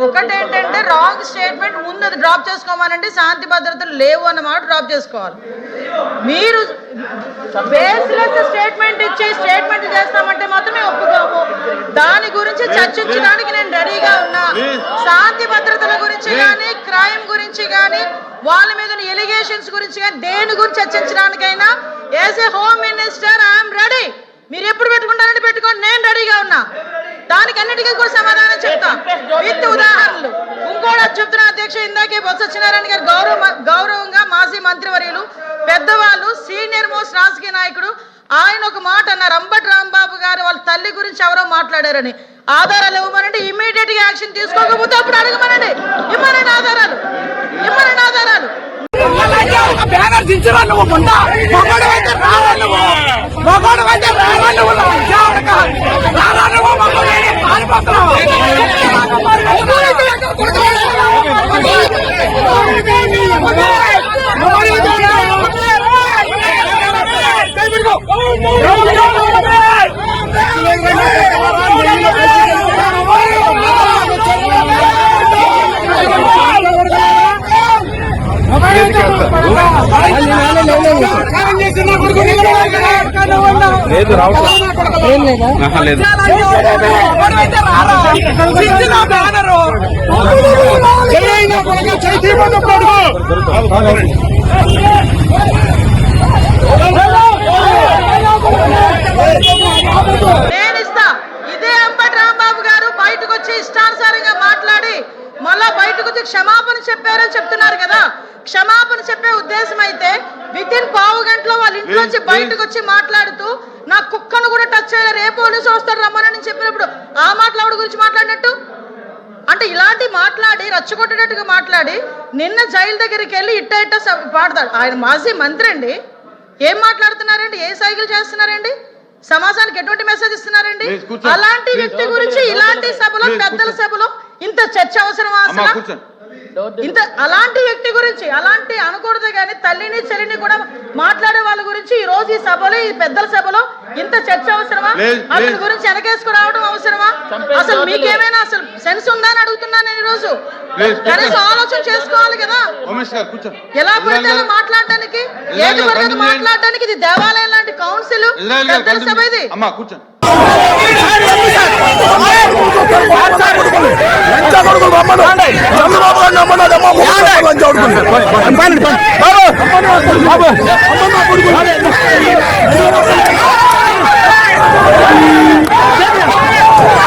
ఒకటేంటంటే wrong statement ముందు అది డ్రాప్ చేసుకోమనండి, శాంతి భద్రతలు లేవు అన్నమాట డ్రాప్ చేసుకోవాలి. మీరు బేస్లెస్ స్టేట్మెంట్ ఇచ్చి స్టేట్మెంట్ చేస్తామంటే మాత్రమే ఒప్పుకోము. దాని గురించి చర్చించడానికి నేను రెడీగా ఉన్నా. శాంతి భద్రతల గురించి కానీ, క్రైమ్ గురించి కానీ, వాళ్ళ మీద ఎలిగేషన్స్ గురించి కానీ, దేని గురించి చర్చించడానికైనా as a home minister I'm ready. మీరు ఎప్పుడు పెట్టుకుంటారంటే పెట్టుకోండి, నేను రెడీగా ఉన్నా. దానికి అన్నిటికీ కూడా సమాధానం చెప్తా విత్ ఉదాహరణలు. ఇంకోటి చెప్తున్నా అధ్యక్ష, ఇందాకే బొత్స సత్యనారాయణ గారు గౌరవంగా మాజీ మంత్రివర్యులు, పెద్దవాళ్ళు, సీనియర్ మోస్ట్ రాజకీయ నాయకుడు, ఆయన ఒక మాట అన్నారు, అంబటి రాంబాబు గారు వాళ్ళ తల్లి గురించి ఎవరో మాట్లాడారని. ఆధారాలు ఇవ్వమనండి, ఇమీడియట్ గా యాక్షన్ తీసుకోకపోతే అప్పుడు అడగమనండి. ఇమ్మనండి ఆధారాలు, ఇమ్మనండి ఆధారాలు. బ్యానర్ దించరా నువ్వు, ముందా మగోడు అయితే రారా నువ్వు, మగోడు అయితే రారా నువ్వు, రారా నువ్వు, మగోడు పారిపోతున్నావు. లేదు రావట్లేదు. నేను ఇస్తా. ఇదే అంబటి రాంబాబు గారు బయటకు వచ్చి ఇష్టానుసారంగా మాట్లాడి మళ్ళా బయటకు వచ్చి క్షమాపణ చెప్పారని చెప్తున్నారు కదా. క్షమాపణ చెప్పే ఉద్దేశం అయితే విత్ ఇన్ పావు గంటలో వాళ్ళ ఇంట్లోంచి బయటకు వచ్చి మాట్లాడుతూ నా కుక్కను కూడా టచ్ చేయలేదు, రేపు పోలీసు వస్తాడు రమ్మని చెప్పినప్పుడు ఆ మాట్లాడు గురించి మాట్లాడినట్టు అంటే ఇలాంటి మాట్లాడి రచ్చగొట్టేటట్టుగా మాట్లాడి నిన్న జైలు దగ్గరికి వెళ్ళి ఇట్ట పాడతాడు. ఆయన మాజీ మంత్రి అండి, ఏం మాట్లాడుతున్నారండి, ఏ సైకిల్ చేస్తున్నారండి, సమాజానికి ఎటువంటి మెసేజ్ ఇస్తున్నారండి? అలాంటి వ్యక్తి గురించి ఇలాంటి సభలో, పెద్దల సభలో ఇంత చర్చ అవసరమా అసలు? ఇంత అలాంటి వ్యక్తి గురించి అలాంటి అనకూడదు కానీ తల్లిని చెల్లిని కూడా మాట్లాడే వాళ్ళ గురించి ఈ రోజు ఈ సభలో, ఈ పెద్దల సభలో ఇంత చర్చ అవసరమా? అతని గురించి వెనకేసుకురావడం అవసరమా? అసలు మీకేమైనా అసలు సెన్స్ ఉందా అని అడుగుతున్నాను నేను. ఈ రోజు కనీసం ఆలోచన చేసుకోవాలి కదా. ఎలా పడితే అలా మాట్లాడడానికి, ఏది పడితే మాట్లాడడానికి. ఇది దేవాలయం లాంటి కౌన్సిల్, పెద్దల సభ ఇది. చంద్రబాబు